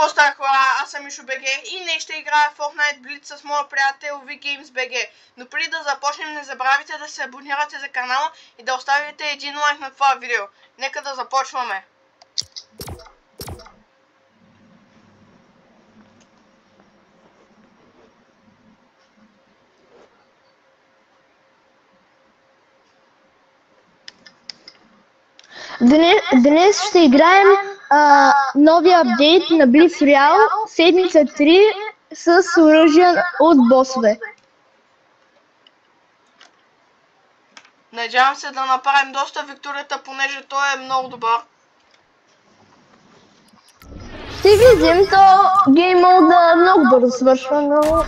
Какво става, хора? Аз съм Мишо БГ и днес ще играя Fortnite Blitz с моя приятел VGames BG. Но преди да започнем, не забравяйте да се абонирате за канала и да оставите един лайк на това видео. Нека да започваме. Днес ще играем новия апдейт на Blitz Royale, седмица 3 с оръжия от босове. Надявам се да направим доста викторията, понеже той е много добър. Ще видим, то гейм мода много бързо свършва, но...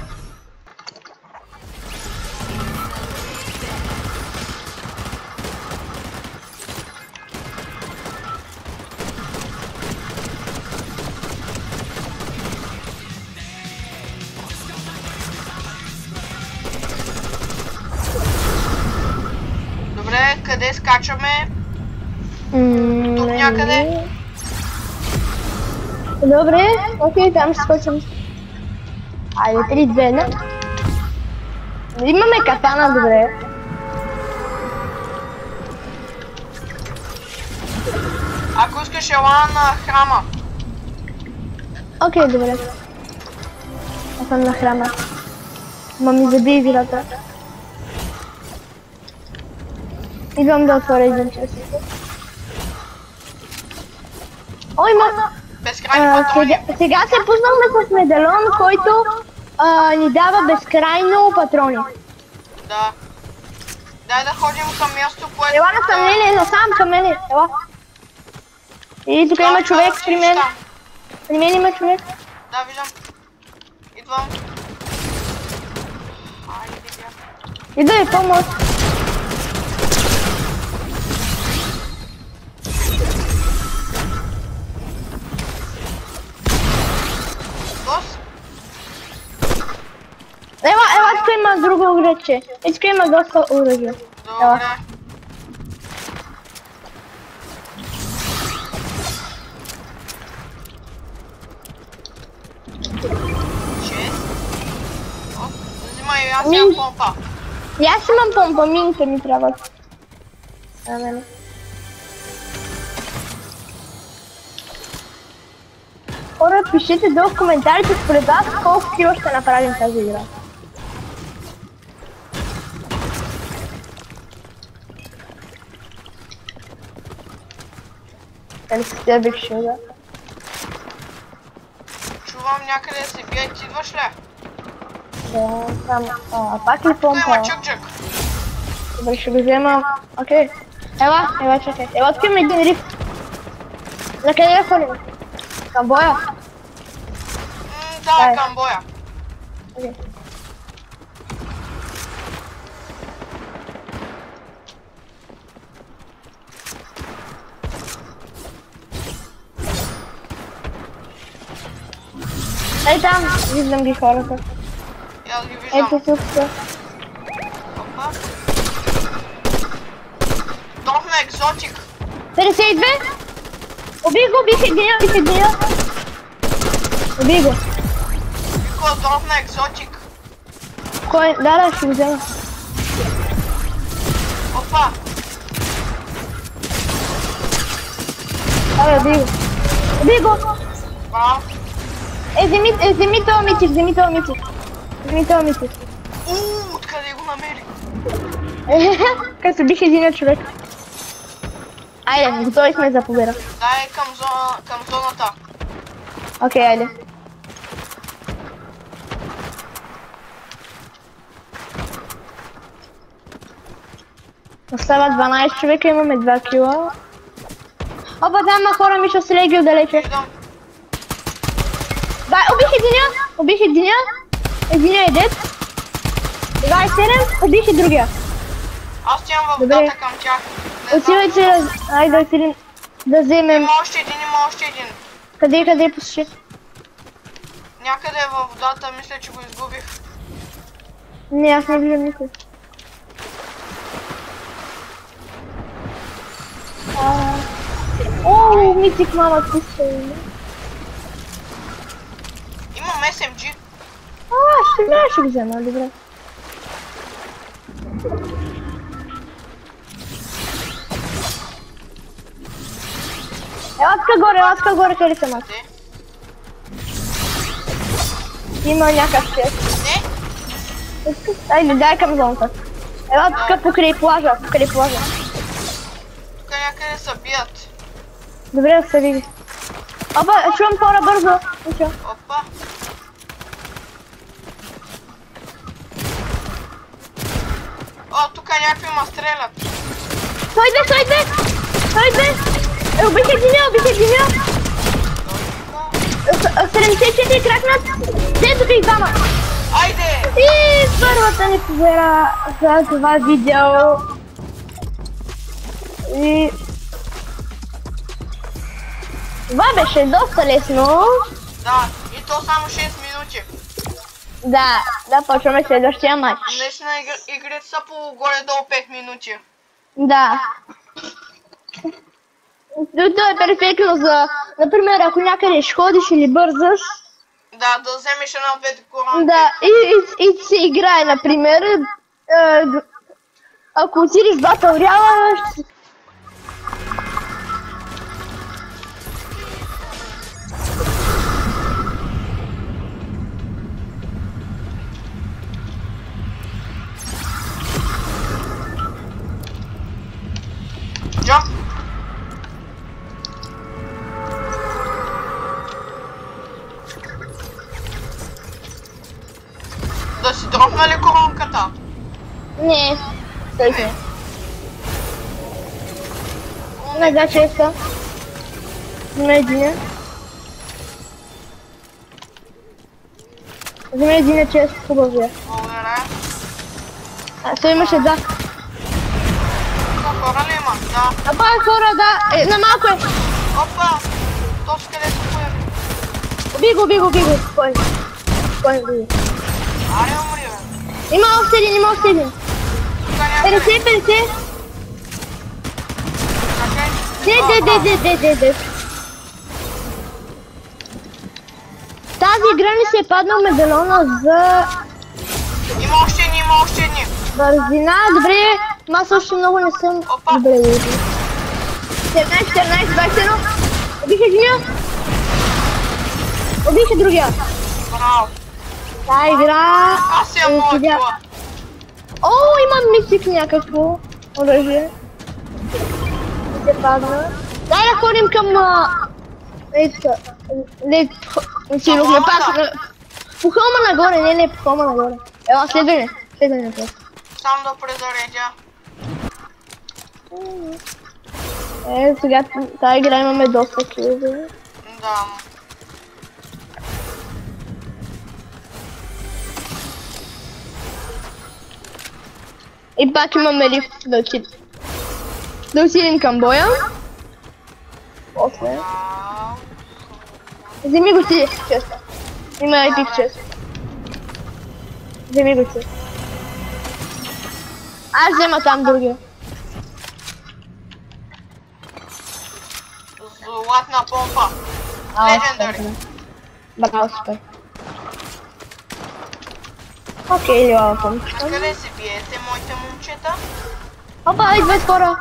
Добре, къде скачаме? Тук някъде? Добре, окей, там ще скочим. Айде, 3, 2, 1. Имаме катана, добре. Ако искаш ела на храма. Окей, добре. Аз съм на храма. Ма ми забие вилата. Идвам да отворя един час. Ой, ма... Безкрайни патрони. Сега се пуснахме с медалон, който ни дава безкрайно патрони. Да. Дай да ходим към място, което... Ела на съмнение, насам към мене. Ела. И тук има човек при мен. При мен има човек. Да, виждам. Идвам. Айде, бя. Ида е помощ. Бос? Ела, тук има друго оръжие. Тук има доста оръжие. Добре. Взимай, аз имам помпа. И аз имам помпа, мините ми трябват. На мене. Хора, пишете долу в коментарите според вас колко кила ще направим тази игра. Дали си тя бих шуда? Чувам някъде да се бие, ти идваш ли? Да, там. Пак ли помпа? Тук има чък-чък. Добре, ще го взема. Окей. Ела, чакай. Ела, тук има един риф. На къде да ходим? Към боя? Да, към боя. Окей. Ей там, виждам ги хората. Аз ги виждам. Ето тук са. Опа. Дохме екзотик. 52! Убих единия. Убих го. Вико, дохме екзотик. Кой? Да, ще го взема. Опа. Абе, убих го. Браво. Вземи това митик. Откъде го намери? Като убих един човек. Айде, готови сме за победа. Дай към зоната. Окей, айде. Остава 12 човека, имаме 2 кила. Опа, там има хора, Мишо с леги отдалече. Виждам. Дай, убих единия. Единия е дед. 27, убих и другия. Аз отивам във водата към тях. Отивайте, айде да отидем да вземем. Има още един. Къде посуши? Някъде във водата, мисля, че го изгубих. Не, аз не виждам никой. О, митик, мама, ти се. SMG. Ще го взема, добре. Ела тука горе, къде съм аз. Има някакъв чест. Не? Дай към зоната. Ела тука покрай плажа. Тук някъде се бият. Добре, да се види. Опа, чувам хора бързо. Опа. О, тук някакви ма стрелят. 102! Убих единия! 74 кракнат! Те тук и двама! Айде! И първата ни победа за това видео. И... това беше доста лесно. Да, и то само 6 минути. Да, почваме следващия матч. Наистина игрите са по горе-долу 5 минути. Да. Това е перфектно за, например, ако някъде ще ходиш или бързаш. Да, да вземеш една-две коронки. Да, и се играе, например. Ако отидеш в Battle Royale, Jump! Да си дропна ли коронката? не, стойте. На два честа. Вземе един. Вземе един чест, хубавия. Благодаря. Той имаше да. Хора ли има? Да. Апа хора, да. На малко е. Опа! Точно къде се появи. Уби го. Кой? Аре, умри, бе. Има още един. 50. Де. Тази игра ми се е паднал медалона за... Има още едни. бързина. Добре, аз още много не съм. Добре, 14, 21. Убих единия. Убих другия. Браво. Та игра... Аз я мога. О, има мистик някакво оръжие. Се падна. Дай да ходим към... Отидохме пак по хълма нагоре, не по хълма нагоре. Ела, следвай ме просто. Само да презаредя. Сега тази игра имаме доста килове. Да. И пак имаме лифт да отидем към боя. После. Вземи го ти, честа. Има епик чест. Вземи го ти. Аз взема там другия. Златна помпа. Легендари. Браво, супер. Окей, лила помпа. Къде се биете, моите момчета? Опа, идват хора.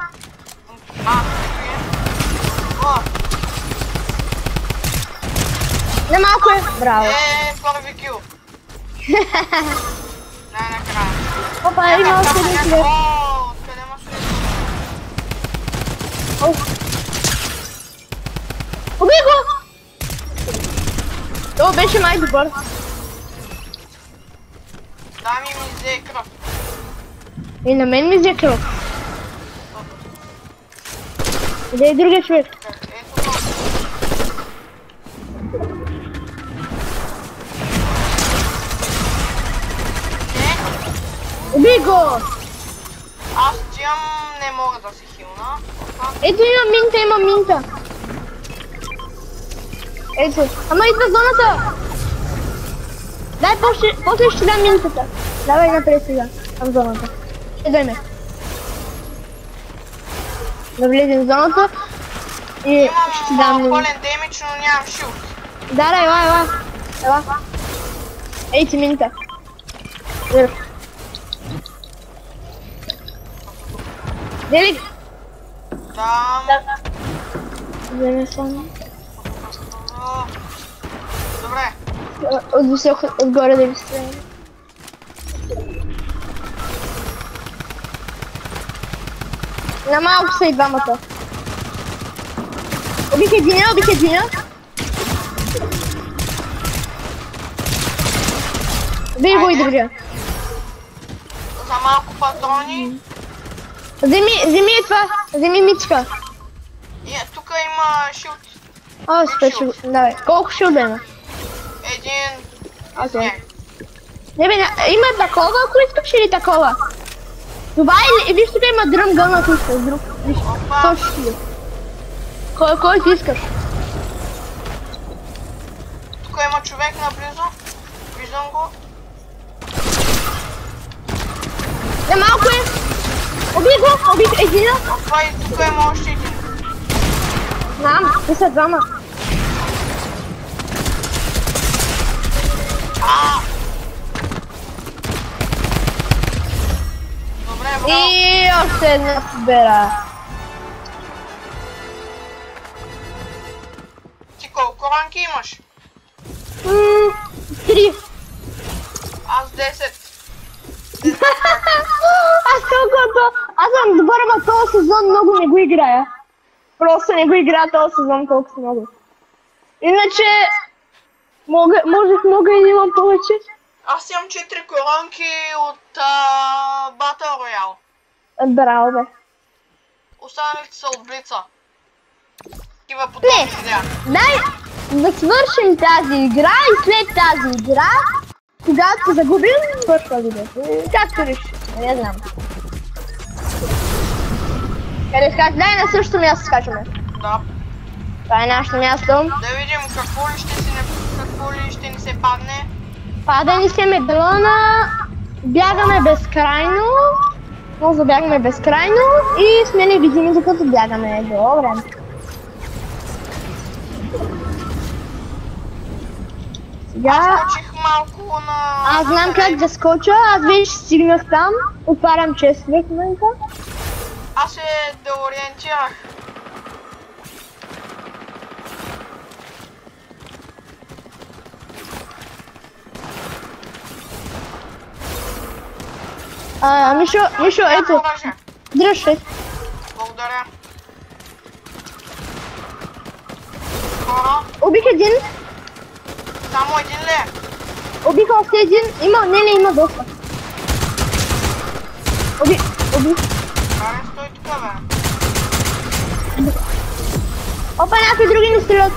О! Не малко е. Браво. Първи кил. Най-накрая. Опа, има още един човек. О, откъде ма Уби го! То беше май добър. Да, ми взе кръв. И на мен ми взе кръв. Къде е другия човек? Ето го. Уби го! Аз тям не мога да се хилна. Ето има минта. Ето, ама идва зоната! Дай, после ще дам минтата. Давай напред сега, към зоната. Дай ме. Да влезем в зоната и ще дам минта. Имам пълен демидж, но нямам шилд. Да, ела. Ей ти минута. Върх. Дели? Там. Вземе само. Добре. От високо, отгоре да ви стреляме. На малко са и двамата. Убих единя. Бей го и другия. За малко патрони. Вземи е това, вземи мичка. И тук има шилд. О, спече, давай. Колко шилда има? Един. Окей. Не бе, има такова, ако искаш или такова? Това или виж тук има дръм гън, ако искаш друг. Виж, кой ще ти? Кой ти искаш? Тук има човек наблизо. Виждам го. Не, малко е. Убих един. Това и тук има още един. Знам, те са двама. Добре, браво. И още една сбера. Ти колко ранки имаш? 3. Аз 10. Аз съм добър, ама този сезон много не го играя. Просто не го играя този сезон толкова много. Иначе, мога и да имам повече. Аз имам 4 коронки от Battle Royale. Браво, бе. Останалите са от Блица. Такива подобни видеа. Дай да свършим тази игра и след тази игра, когато се загубим, свършва видеото. Както реши, не знам. Къде скачаме? Дай на същото място скачаме. Да. Това е нашето място. Да видим какво ли ще ни се падне. Пада ни се медалона, бягаме безкрайно. Може да бягаме безкрайно и сме невидими докато бягаме. Добре. Сега... Скочих малко на... Аз знам как да скоча, аз вече стигнах там. Отварям честове в момента. Аз се деориентирах. Мишо, ето. Дръж се. Благодаря. Хора, Убих един. само един ли е? Убих още един. Има доста. Убих. Аре, стой тук, бе. Опа, някакви други ни стрелят.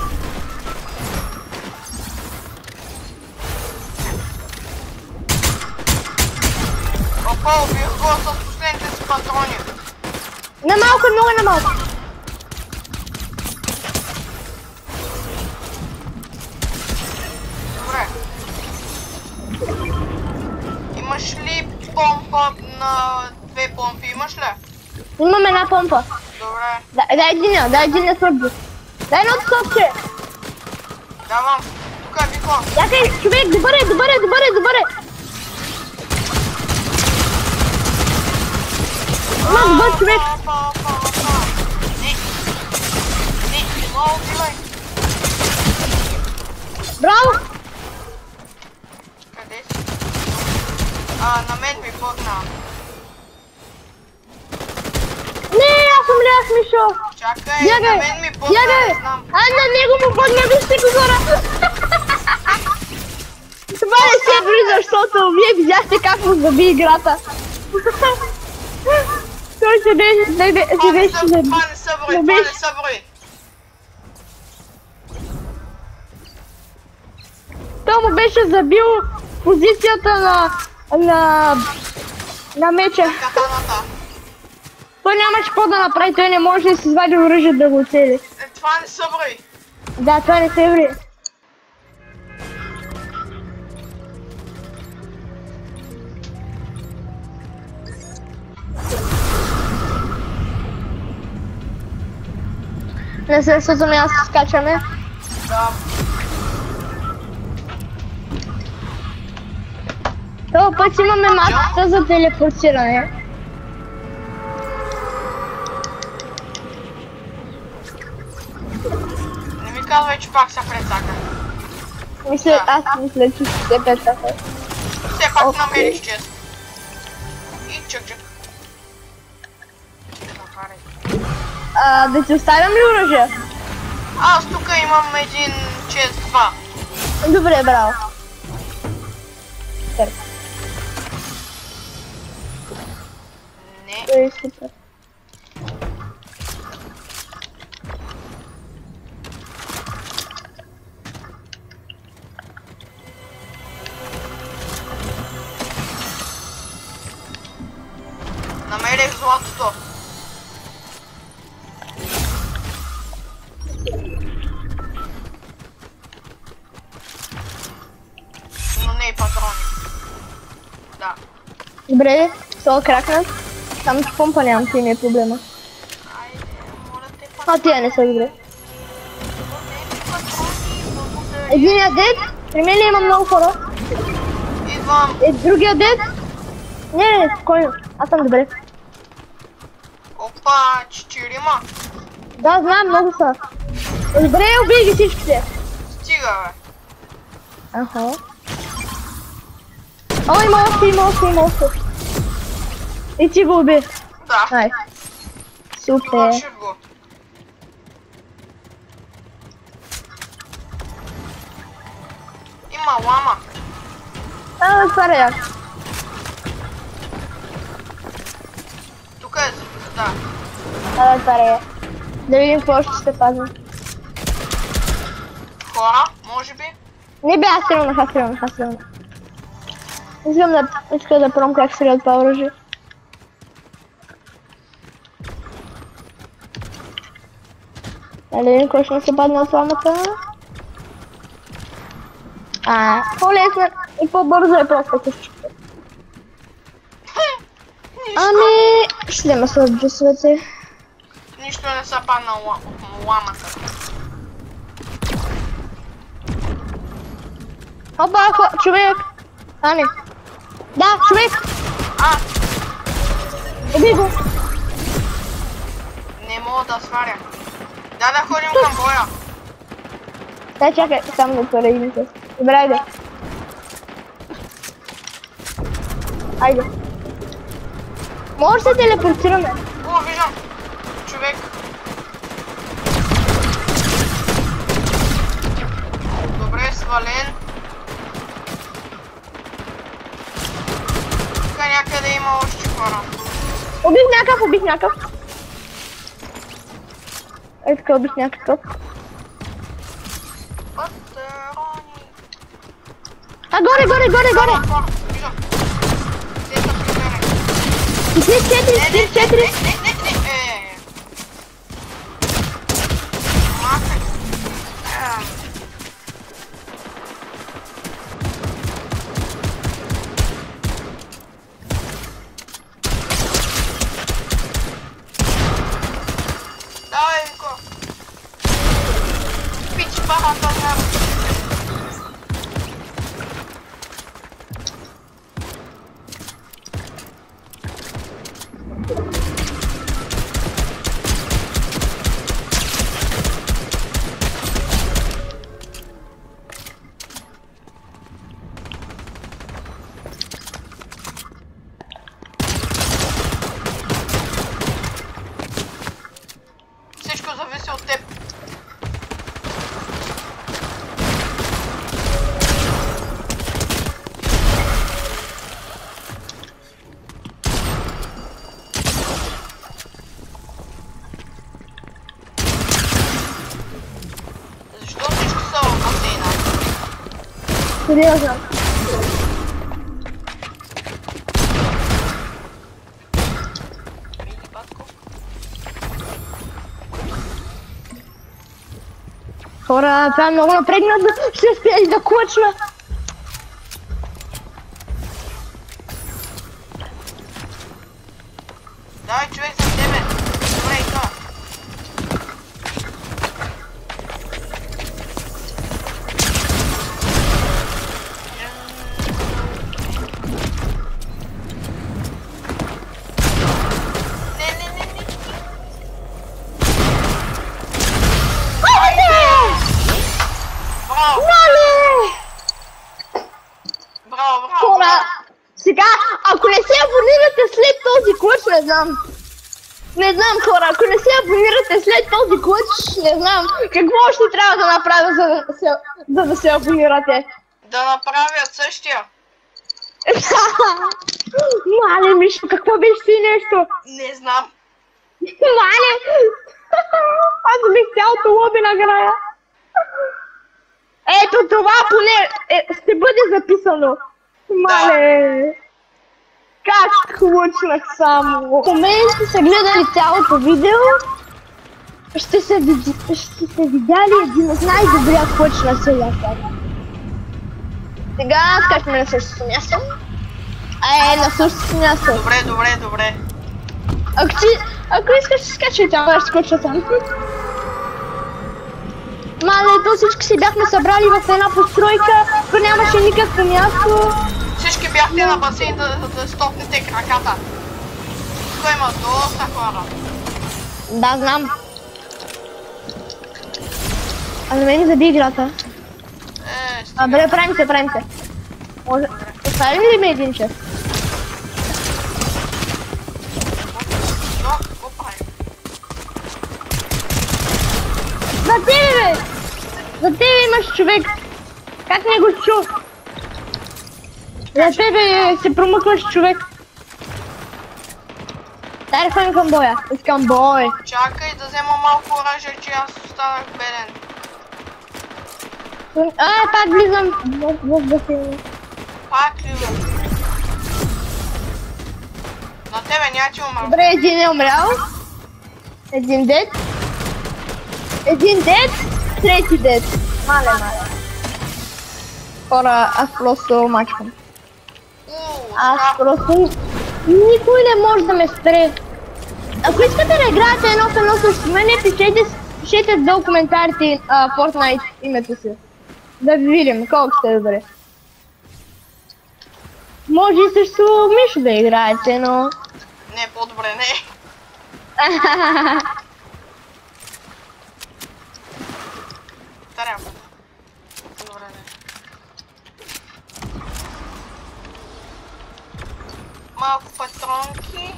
Опа, убих го с последните си патрони. Много на малко. Добре. Имаш ли помпа на 2 помпи? Имаш ли? Имам една помпа. Добре. Дай един твърди. Дай едното топче. Давам. Тук е Вико. Чакай, човек, добър е. Има добър човек. Не мога убивай. Браво. Къде си? На мен ми пъгна. Не, аз умрях, Мишо. Чакай, на мен ми пъгна, не знам. На него му пъгна, вижте го хора. Това не се бри, защото вие видяхте как му заби играта. Той се беше Това не са брои. Той му беше забил позицията на меча. Катаната. Той нямаше какво да направи, той не може да си извади оръжие да го оцели. Това не са брои. Да, това не се бри. На същото място скачаме. Да. Този път имаме мапата за телепортиране. Не ми казвай, че пак са прецака. Аз мисля, че ще прецака. Все пак намериш чест. И чък-чък. Да ти оставям ли оръжие? Аз тук имам един чест 2. Добре, браво. Не. Супер. Намерих златото. Но не и патрони. Да. Добре, това кракнат. Само че помпа нямам, ти не е проблема. Айде, моля те патрони. Тия не са добре. Патрони, благодаря. Единият дед, при мен има много хора. Идвам. Другия дед. Не, спокойно, аз съм добре. Опа, 4. Да, знам, много са. Добре, убий ги всичките. Стига, бе. Аха. О, има още. И ти го уби. Да. Ай. Супер. Свърших го. Има лама. Това е як. Тук е, да. Това е як. Да видим какво ще се пазим. Хора, може би? Не бе, аз стрелнах. Искам да пробвам как стрелят това оръжие. Да видим кой ще се падне от сламата. По-лесно и по-бързо е просто къщите. Ами, ще взема се от джусовете. Нищо не са паднало от ламата. Опа, човек! Ами. Да, човек! Уби го! Не мога да сваря. Да ходим към боя. Дай, чакай, само да поредим се. Добре, айде. Айде. Може да се телепортираме. О, виждам. Човек. Добре, свален. Тук някъде има още хора. Убих някакъв. Ей така, убих някакъв. Патрони. Горе! Виждам. Те са при мене. 44. Не. Махай. Давай, Вико. Пич, бахата няма. Всичко зависи от теб. Защо всички са в басейна? Сериозно. Мини батко. Хора, това е много напрегнато. Ще успея да клъчна. Давай, човек, за тебе. Добре, и това. знам. Не знам, хора, ако не се абонирате след този клъч, не знам какво ще трябва да направя, за да се абонирате. Да направят същия. Мале, Мишо, какво беше си нещо? Не знам. Мале! Аз бих цялото лоби награя. Ето това поне ще бъде записано. Мале! Как лучнах само. В момента са гледали цялото видео. Ще се видяли един от най-добрия клъч на целия свят. Сега скачаме на същото място. На същото място. Добре. Ако искаш да скачай там, аз ще скоча там. Мале, то всички си бяхме събрали в една постройка, но нямаше никакво място. Всички бяхте на басейн да стопнете краката. Тук има доста хора. Да, знам. А на мен заби играта. Добре, правим се. Може... Оставим ли ме един час? За тебе, бе! За тебе имаш човек! Как не го чу? За тебе се промъкваш човек! Дай да ходим към боя! Искам бой! Чакай да взема малко оръжие, че аз останах беден. Пак влизам в басейна. Пак влизам. На тебе няма ти умрал. Добре, един е умрял. Един дед. Един дед, трети дед. Мале. Хора, аз просто мачкам. Аз просто... Никой не може да ме спре. Ако искате да играете едно в едно срещу мене, пишете долу коментарите Fortnite името си. Да ви видим колко сте добре. Може и срещу Мишо да играете, но... Не, по-добре не. Трябва. Добре, не. Малко патронки.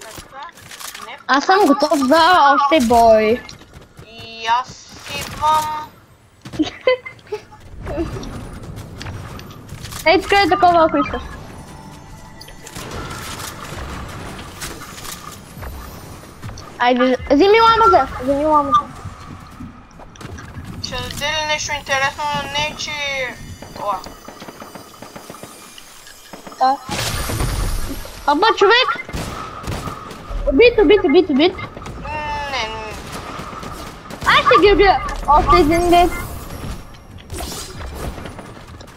Така. Не. Аз съм готов за още бой. И аз идвам. Ей, тук е такова, ако искаш. Айде, вземи ламата. Ще даде ли нещо интересно, но не че... Оа. Аба, човек! Убит. Не. Аз ще ги убия! Още един дет.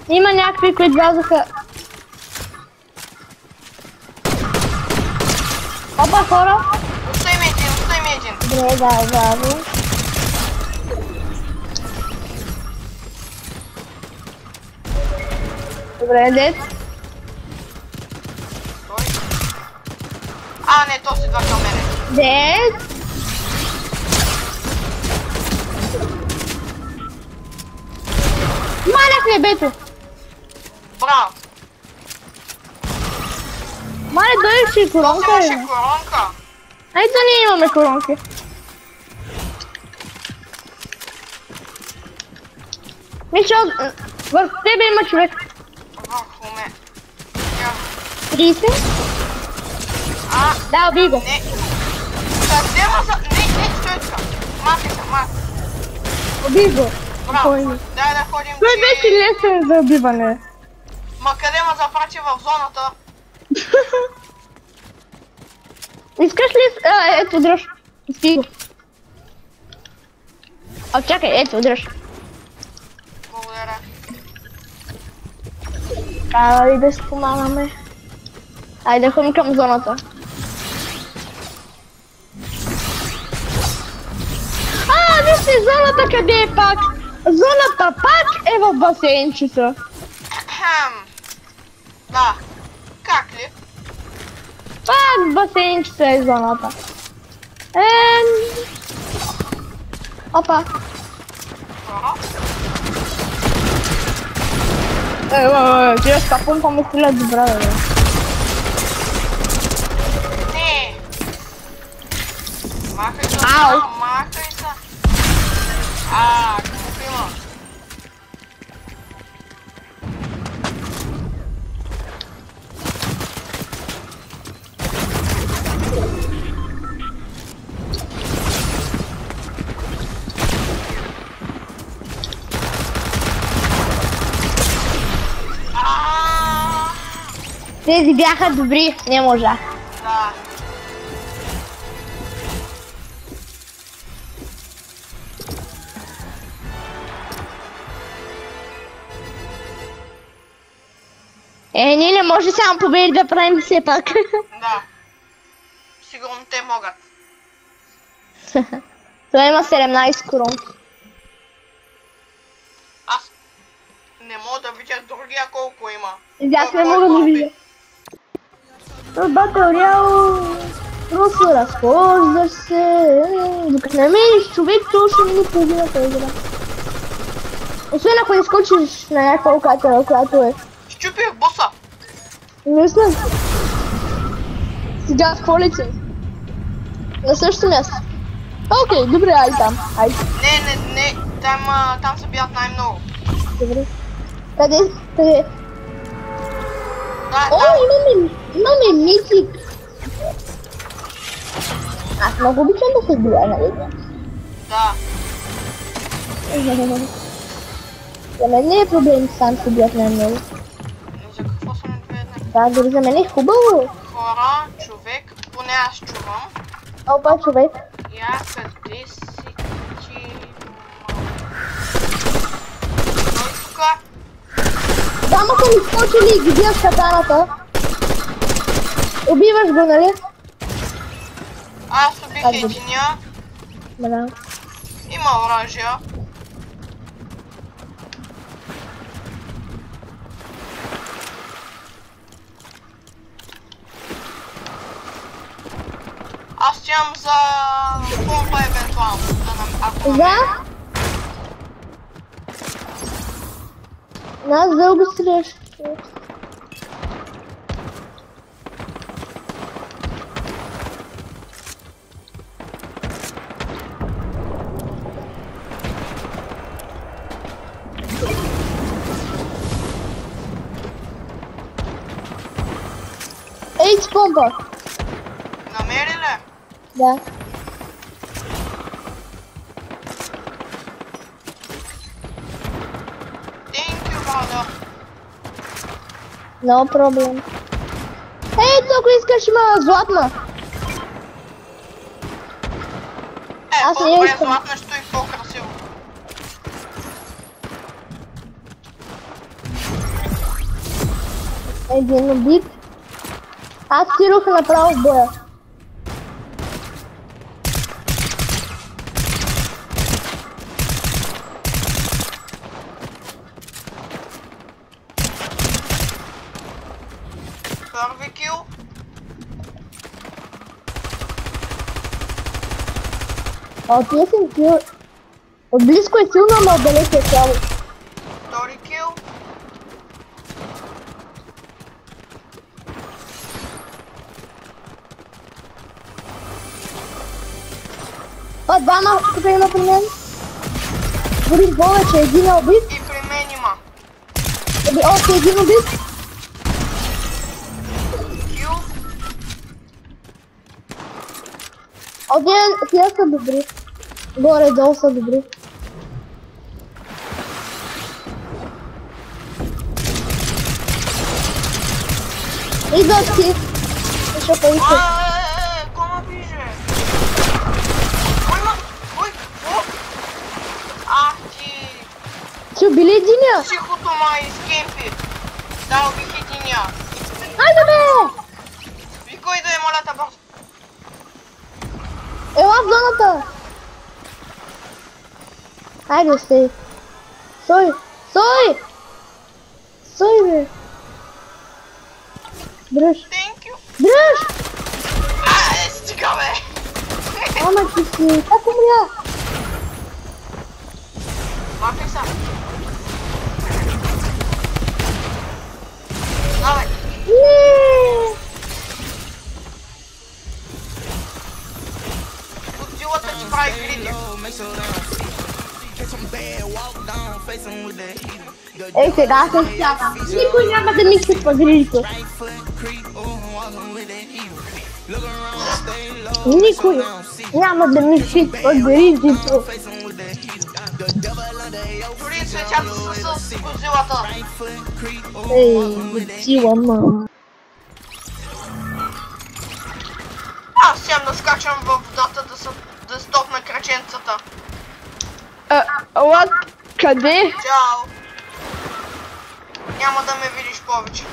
Има някакви, които влязоха. Опа, хора! Остави ми един. Добре, да. Добре, дет. Не, то си идва към мене. Дет. Малях небето. Браво. Мале, дойдеш и коронка. То си имаше коронка. Ето ние имаме коронки. Мишо, върху тебе има човек. Върху ме. 30? Да, убий го. Не. Не, стой тук. Махай се. Убий го. Браво. Дай да ходим, Той беше лесен за убиване. Ма къде ме запрати в зоната? Искаш ли... Ето, дръж. Спи го. Чакай, ето, дръж. Благодаря. Трябва ли да си помагаме? Айде, ходим към зоната. Вижте зоната къде е пак. Зоната пак е в басейнчето. Да. Как ли? Пак в басейнчето е зоната. Опа. Тия скапумпа ме стрелят добре, бе. Ау! Махай се. Какво има? Тези бяха добри, не можа. Да. Ние не може само победи да правим все пак. Да. Сигурно те могат. Това има 17 корон. Аз не мога да видя другия колко има. И аз не мога да видя. Батъл Роял, просто разхождаш се, докато намериш човек, то ще мине половината игра. Освен ако не скочиш на някаква локация, която е. Щупих боса. Не знам. Сега в какво лице? На същото място. Окей, добре, айде там. Айде. Не, там се бият най-много. Добре. Къде? Къде? Да, О, имаме митик. Аз много обичам да се бия, нали? Да. За мен не е проблем, сам се бият най-много. За какво са медведни? Да, дори за мен е хубаво. Хора, човек, поне аз чувам. Опа, човек. Я къде си ти? Той тука. Двама са ми скочили и ги бият с катаната. Убиваш го, нали? Аз убих единия. Да. Има оръжия. Аз стигам за помпа евентуално. Да? Нас дълго срещу. Ей, помпа. Намери ли? Да. Thank you, brother. No problem. Ей, тук искаш има златна. Аз не по-добре искам. златна ще и по-красиво. Един убит. Аз стирах направо в боя. Първи кил. О, тия съм кил. Отблизко е силно, но отдалеч е слабо. Втори кил. О, двама тук има при мен. Дори повече, един е убит. И при мен има. Още един убит. Кил. Один, тия са добри. Горе-долу са добри. Идват си. Ще поиска. Кома биже? Кой има? Кой? Какво? Ах ти! Си убили единия? Психото ма изкемпи. Да, убих единия. Айде бе! Викай да е, моля те бързо. Ела в зоната! Айде, стой! Стой! Стой! Стой, бе! Дръж! Thank you. Дръж! Стига бе! Ама ти си! Как умря? Махай са. Давай. Не! Отдила силата ти прави гриди. Ей, сега се сядам. Никой няма да ми се погрижи. Никой няма да ми се погрижи. Дори цветята са с козилата. Ей, сила, мама. Аз сям да скачам в водата да стопна краченцата. What? Къде? Чао. Няма да ме видиш повече.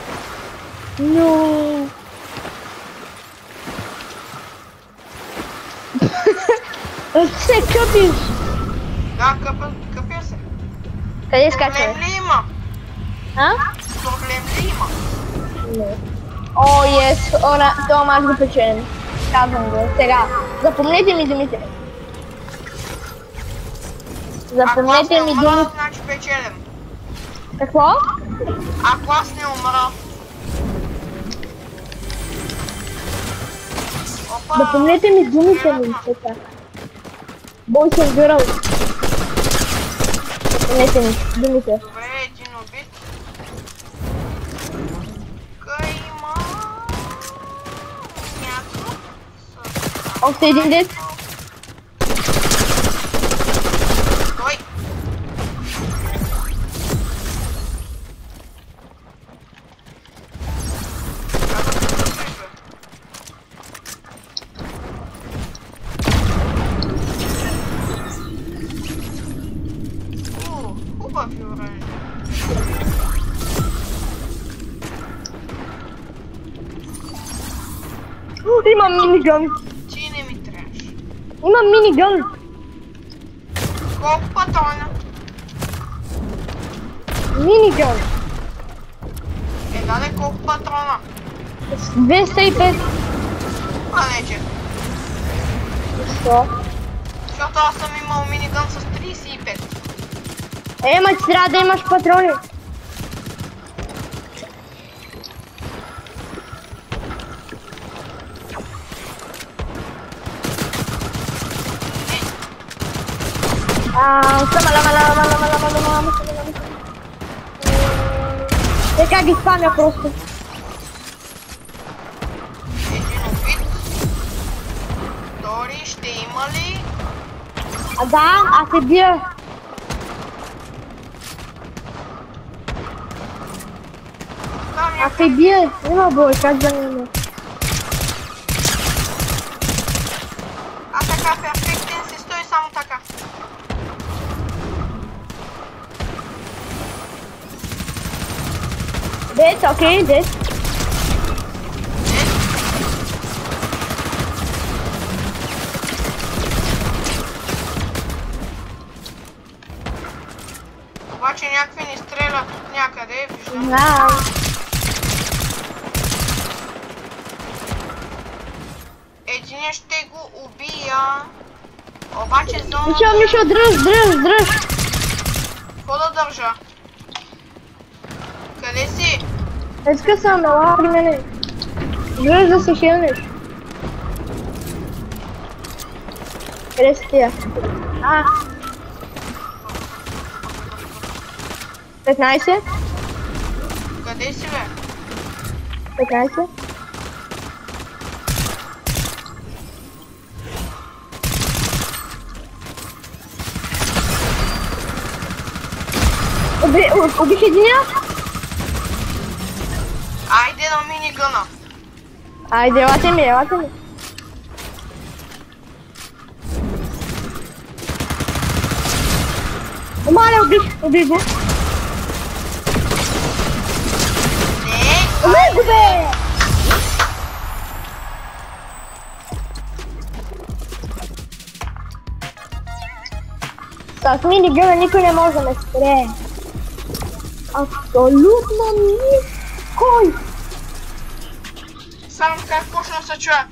Но... се къпиш. Да, къпя се. Къде скачаме? Проблем ли има? А? Проблем ли има? Не. О, ес, това мач го печелим. Казвам го. Сега, запомнете ми думите. Запомнете ми думите. Значи печелим. Какво? Ако аз не умра. Опа. Запомнете ми думите ми. Бой се гърл. Запомнете ми думите. Добре, един убит. Къй има... някакво. Още един дет. Стой. Хубави оръжия. Имам минигън. Ти не ми трябваше. Имам минигън. Колко патрона? Минигън. Даде колко патрона? 205. А не че. Защо? Защото аз съм имал минигън с 35. Ма ти трябва да имаш патрони. Така ги спамя просто. Един убит. Втори ще има ли? А да, аз се бия. Аз се бия. Има бой, как да няма. А така, перфектен си, стой само така. Дет, окей, дет. Обаче някакви ни стрелят някъде, виждам. Да. Единия ще го убия. Обаче зона... Мишо, дръж. Какво да държа? Къде си? Иска съм, ела при мене. Дръж да се хилнеш. Къде си тия? 15? Къде си, бе? 15? Убих единия? Айде на минигъна. Айде, елате ми. Мале, убих го. Убих го, бе! С минигъна никой не може да ме спре. Абсолютно никой! Само как почна да се чуя.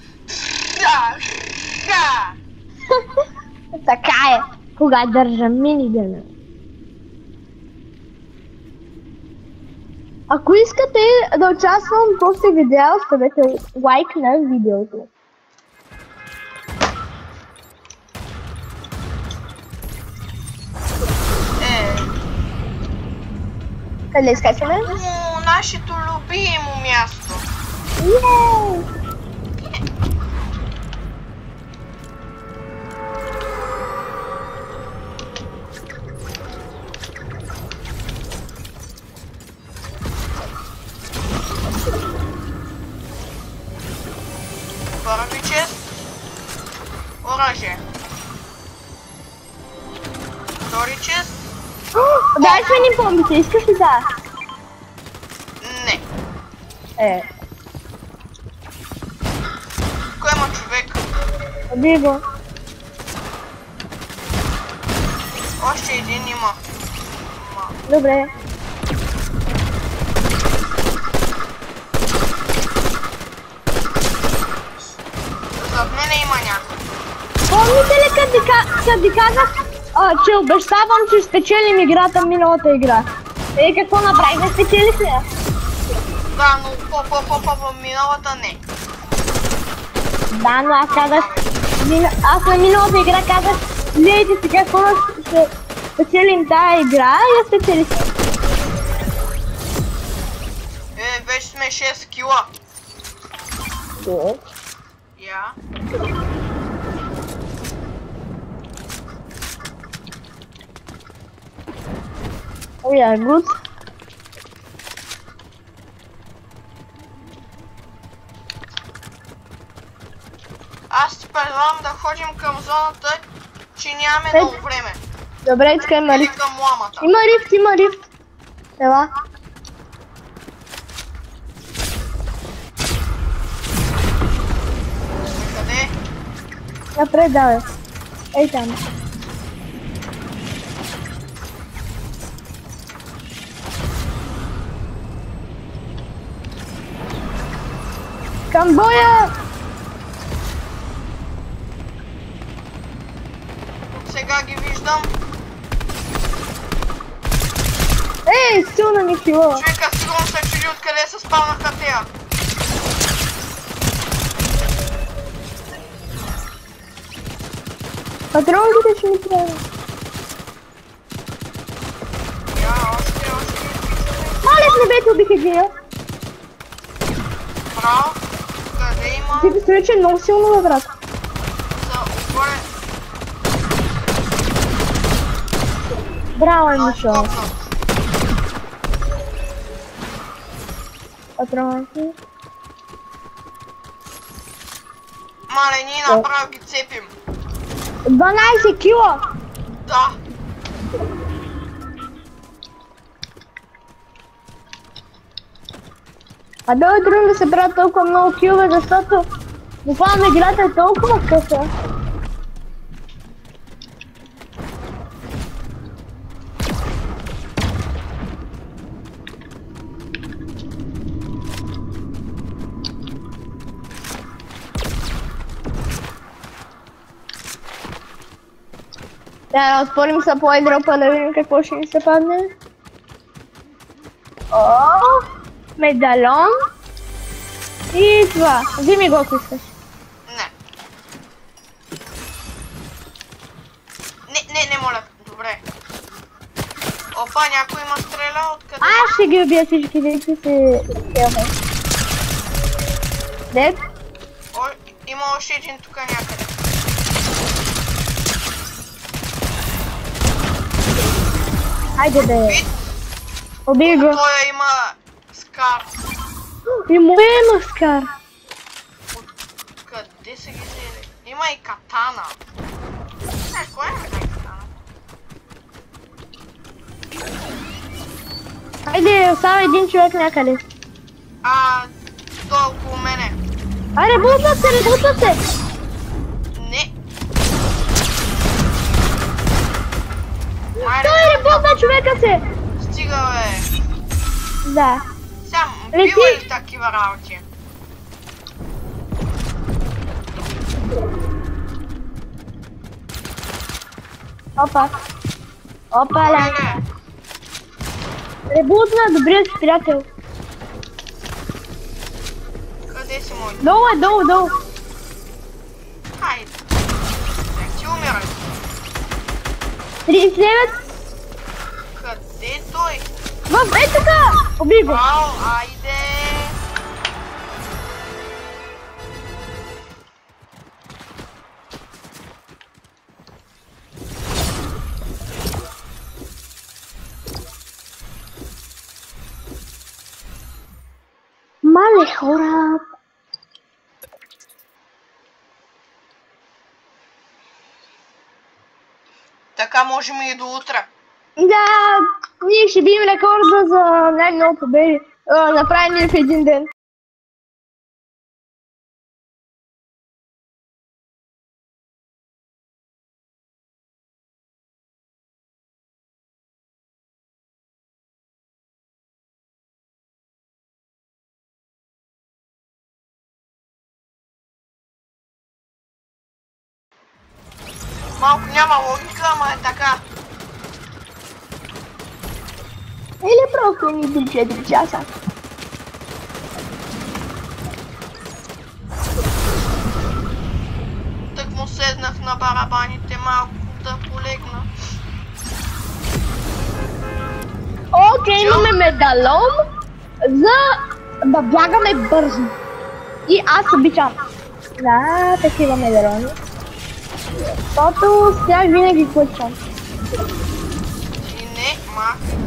Така е, кога държа минигъна. Ако искате да участвам в този видео, ставете лайк на видеото. Къде изкачваме? О, нашето любимо място. Йеее! Първи чест. Оръжие. Втори чест. Дай сменим бомбите, искаш ли да? Не. Кой има човек? Оби го. Още един има. Добре. Зад мене има някой. Помните ли като ви казах, че обещавам, че спечелим играта миналата игра? Какво направихме? Спечелихме? Да, но по миналата не. Да, но аз казах, аз на миналата игра казах, гледайте сега какво ще спечелим тая игра и я спечелихме. Вече сме 6 кила. Я. Oh yeah, good. Аз ти предлагам да ходим към зоната, че нямаме много време. Добре, тук има Или рифт. към ламата. Има рифт. Ела. Къде? Напред, давай. Ей там. Към боя! Сега ги виждам. Ей, силна ми кило. Човека сигурно се чуди откъде се спавнаха тея. Патронките ще ми трябва. Я, още. Мале, в небето убих единия. Браво. Къде има? Ти пистолет е много силно, бе, брат. За отгоре. Браво, Мишо. Копнат. Патронки. Мале, ние направо ги цепим. 12 кило! Да. А да е трудно да се правят толкова много килове, защото буквално играта е толкова къса. Да отворим са по айдропа да видим какво ще ни се падне. О, медальон. И това. Вземи го, ако искаш. Не, моля. Добре. Опа, някой има стреля откъде? Аз ще ги убия всички, дето се стрелвай. Дед? Има още един тук някъде. Хайде бе. Вид? Убий го. Той има скар. И му има скар. Къде са ги взели? Има и катана. Кой е катана? Хайде, остава един човек някъде. Той е около мене. Айде, бутна се! Не. Той ребутна човека се! Стига, бе. Да. Сам, Лети. била ли такива работи? Опа. Опаля. Леле. Ребутна, добрият си приятел. Къде си мой? Долу. Хайде. Не ти умирай. 39. Къде е той? Е така! Убий го! Вау, айде! Мале хора! Така можем и до утре. Да, ние ще бием рекорда за най-много победи. Направени в един ден. Малко няма логика, ама е така. Или просто ни 4 часа. Так му седнах на барабаните малко да полегна. Окей, имаме медалон за да бягаме бързо. И аз обичам. Да, такива медалони. Защото с тях винаги клъчвам. И не, махай.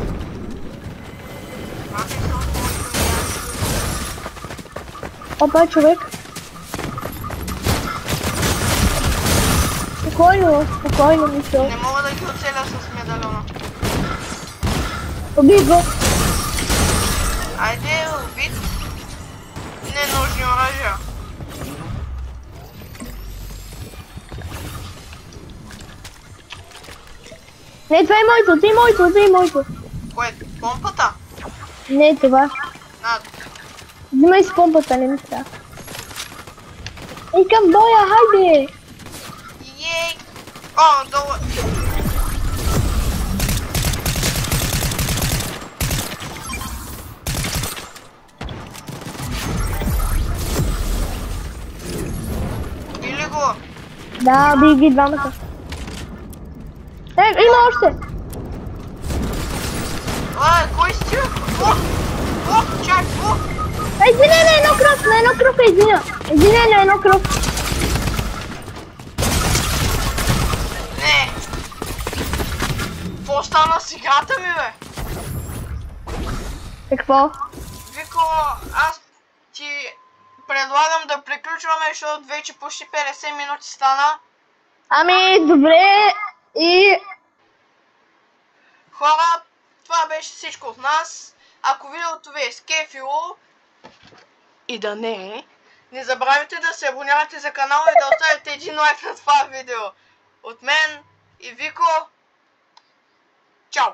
Махай се от моето място. Опа, човек. Спокойно, спокойно, Мишо. Не мога да ги оцеля с медальона. Убий го. Айде, убит. Ненужни оръжия. Не, това е моето, това е моето, това е моето. Кое? Помпата? Не, това. На, Взимай с помпата, не ми става. Искам боя, хайде! ей! О, долу. Или го? Да, би ги двамата. Има още! Кой си? Чак, Извиня на едно кръв, извиня. Извиня на едно кръв. Не! Какво стана с играта ми, бе? Какво? Вико, аз ти предлагам да приключваме, защото вече почти 50 минути стана. Ами, добре и... Хора, това беше всичко от нас. Ако видеото ви е скефило и да не е, не забравяйте да се абонирате за канала и да оставите един лайк на това видео. От мен и Вико, чао!